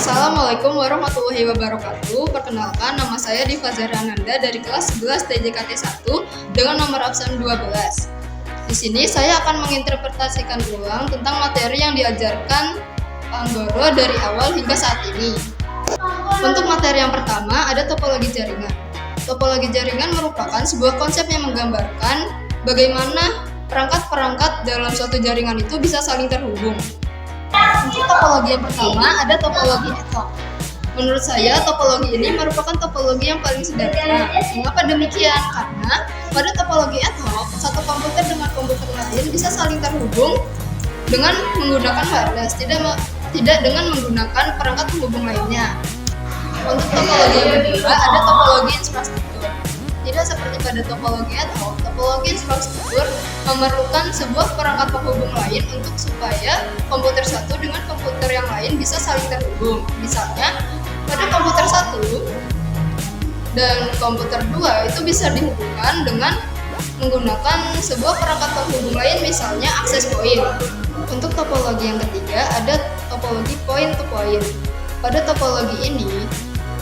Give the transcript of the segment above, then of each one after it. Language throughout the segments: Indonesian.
Assalamualaikum warahmatullahi wabarakatuh. Perkenalkan, nama saya Diva Zahra Ananda dari kelas 11 TJKT 1 dengan nomor absen 12. Di sini saya akan menginterpretasikan ulang tentang materi yang diajarkan Anggoro dari awal hingga saat ini. Untuk materi yang pertama ada topologi jaringan. Topologi jaringan merupakan sebuah konsep yang menggambarkan bagaimana perangkat-perangkat dalam suatu jaringan itu bisa saling terhubung. Untuk topologi yang pertama ada topologi ad hoc. Menurut saya topologi ini merupakan topologi yang paling sederhana. Mengapa demikian? Karena pada topologi ad hoc satu komputer dengan komputer lain bisa saling terhubung dengan menggunakan wireless, tidak dengan menggunakan perangkat penghubung lainnya. Untuk topologi yang kedua ada topologi infrastruktur. Tidak seperti pada topologi ad hoc, topologi infrastruktur memerlukan sebuah perangkat penghubung lain untuk supaya komputer satu dengan komputer yang lain bisa saling terhubung. Misalnya, pada komputer satu dan komputer 2 itu bisa dihubungkan dengan menggunakan sebuah perangkat penghubung lain, misalnya access point. Untuk topologi yang ketiga ada topologi point to point. Pada topologi ini,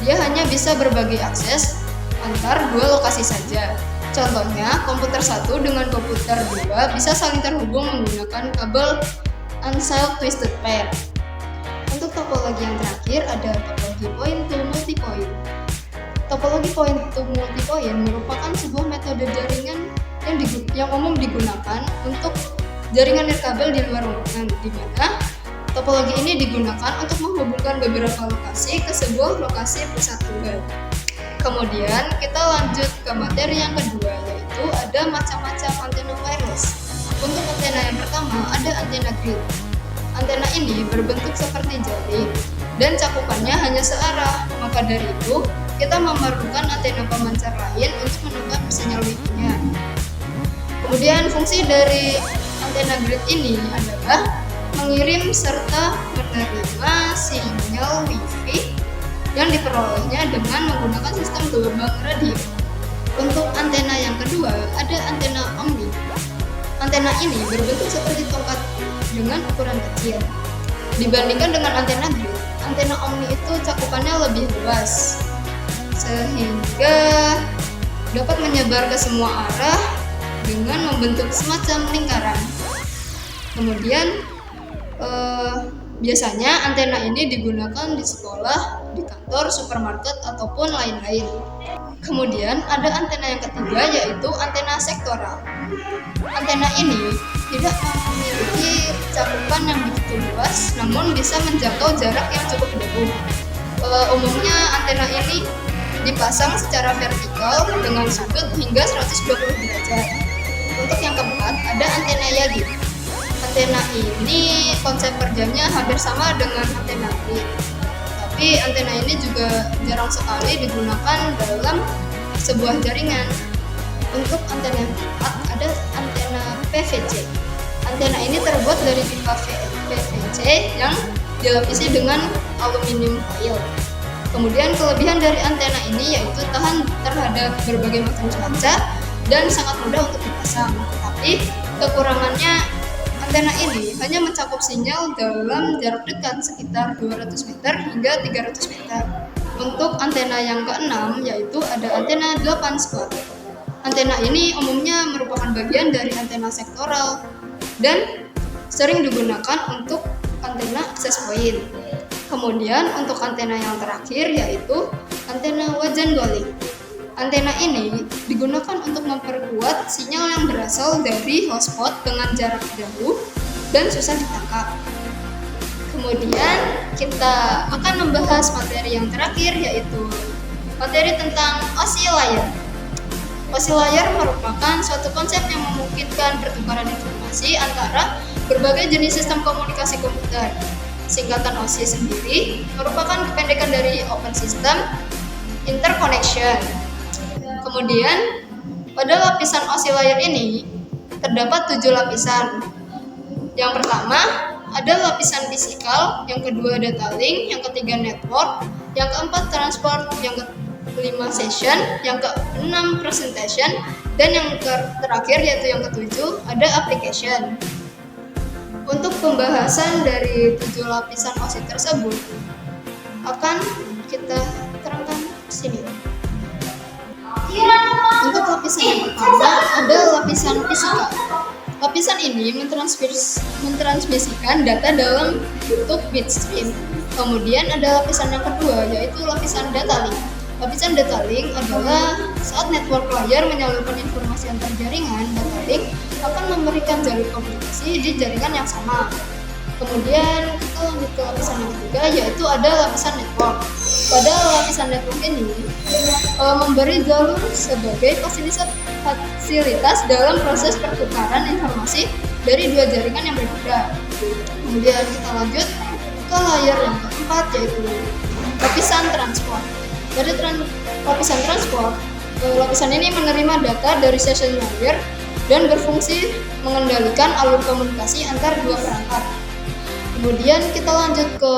dia hanya bisa berbagi akses antar dua lokasi saja. Contohnya, komputer 1 dengan komputer 2 bisa saling terhubung menggunakan kabel unsealed twisted pair. Untuk topologi yang terakhir ada topologi point to multipoint. Topologi point to multipoint merupakan sebuah metode jaringan yang umum digunakan untuk jaringan nirkabel di luar ruangan, di mana topologi ini digunakan untuk menghubungkan beberapa lokasi ke sebuah lokasi persatuan. Kemudian kita lanjut ke materi yang kedua, yaitu ada macam-macam antena wireless. Untuk antena yang pertama ada antena grid. Antena ini berbentuk seperti jari dan cakupannya hanya searah. Maka dari itu kita memerlukan antena pemancar lain untuk menangkap sinyal Wi-Fi-nya. Kemudian fungsi dari antena grid ini adalah mengirim serta menerima sinyal Wi-Fi yang diperolehnya dengan menggunakan sistem gelombang radio. Untuk antena yang kedua ada antena omni. Antena ini berbentuk seperti tongkat dengan ukuran kecil. Dibandingkan dengan antena grid, antena omni itu cakupannya lebih luas sehingga dapat menyebar ke semua arah dengan membentuk semacam lingkaran. Kemudian biasanya antena ini digunakan di sekolah, di kantor, supermarket, ataupun lain-lain. Kemudian ada antena yang ketiga, yaitu antena sektoral. Antena ini tidak memiliki cakupan yang begitu luas, namun bisa menjangkau jarak yang cukup jauh. Umumnya antena ini dipasang secara vertikal dengan sudut hingga 120 derajat. Untuk yang keempat ada antena Yagi. Antena ini konsep kerjanya hampir sama dengan antena grid, tapi antena ini juga jarang sekali digunakan dalam sebuah jaringan. Untuk antena yang keempat ada antena PVC. Antena ini terbuat dari pipa PVC yang dilapisi dengan aluminium foil. Kemudian kelebihan dari antena ini yaitu tahan terhadap berbagai macam cuaca dan sangat mudah untuk dipasang. Tapi kekurangannya, antena ini hanya mencakup sinyal dalam jarak dekat sekitar 200 meter hingga 300 meter. Untuk antena yang keenam yaitu ada antena 8 spot. Antena ini umumnya merupakan bagian dari antena sektoral dan sering digunakan untuk antena access point. Kemudian untuk antena yang terakhir yaitu antena wajan guling. Antena ini digunakan untuk memperkuat sinyal yang berasal dari hotspot dengan jarak jauh dan susah ditangkap. Kemudian kita akan membahas materi yang terakhir, yaitu materi tentang oscillator. Oscillator merupakan suatu konsep yang memungkinkan pertukaran informasi antara berbagai jenis sistem komunikasi komputer. Singkatan OSI sendiri merupakan kependekan dari Open System Interconnection. Kemudian pada lapisan oscillator ini terdapat 7 lapisan. Yang pertama ada lapisan fisikal, yang kedua data link, yang ketiga network, yang keempat transport, yang kelima session, yang keenam presentation, dan yang terakhir yaitu yang ketujuh ada application. Untuk pembahasan dari 7 lapisan OSI tersebut, akan kita terangkan di sini. Untuk lapisan yang pertama ada lapisan fisika. Lapisan ini mentransmisikan data dalam bentuk bitstream. Kemudian ada lapisan yang kedua, yaitu lapisan data link. Lapisan data link adalah saat network layer menyalurkan informasi antar jaringan, data link akan memberikan jalur komunikasi di jaringan yang sama. Kemudian kita lanjut ke lapisan yang ketiga, yaitu ada lapisan network. Pada lapisan network ini memberi jalur sebagai fasilitas dalam proses pertukaran informasi dari dua jaringan yang berbeda. Kemudian kita lanjut ke layer yang keempat, yaitu lapisan transport. Pada lapisan transport, lapisan ini menerima data dari session layer dan berfungsi mengendalikan alur komunikasi antar dua perangkat. Kemudian kita lanjut ke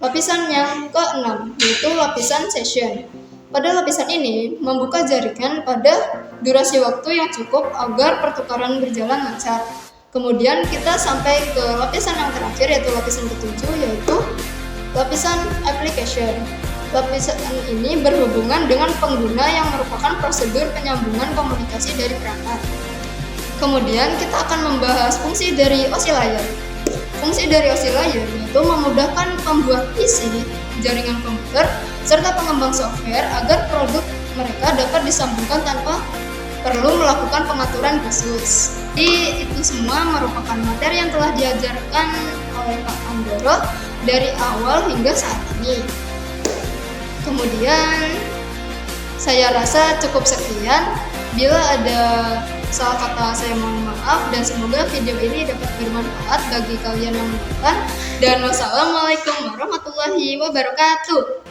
lapisan yang keenam, yaitu lapisan session. Pada lapisan ini membuka jaringan pada durasi waktu yang cukup agar pertukaran berjalan lancar. Kemudian kita sampai ke lapisan yang terakhir, yaitu lapisan ketujuh, yaitu lapisan application. Lapisan ini berhubungan dengan pengguna yang merupakan prosedur penyambungan komunikasi dari perangkat. Kemudian kita akan membahas fungsi dari OSI layer. Fungsi dari OSI layer yaitu memudahkan pembuat PC, jaringan komputer, serta pengembang software agar produk mereka dapat disambungkan tanpa perlu melakukan pengaturan khusus. Jadi itu semua merupakan materi yang telah diajarkan oleh Pak Andoro dari awal hingga saat ini. Kemudian saya rasa cukup sekian. Bila ada salah kata saya mohon maaf, dan semoga video ini dapat bermanfaat bagi kalian yang menonton. Dan wassalamualaikum warahmatullahi wabarakatuh.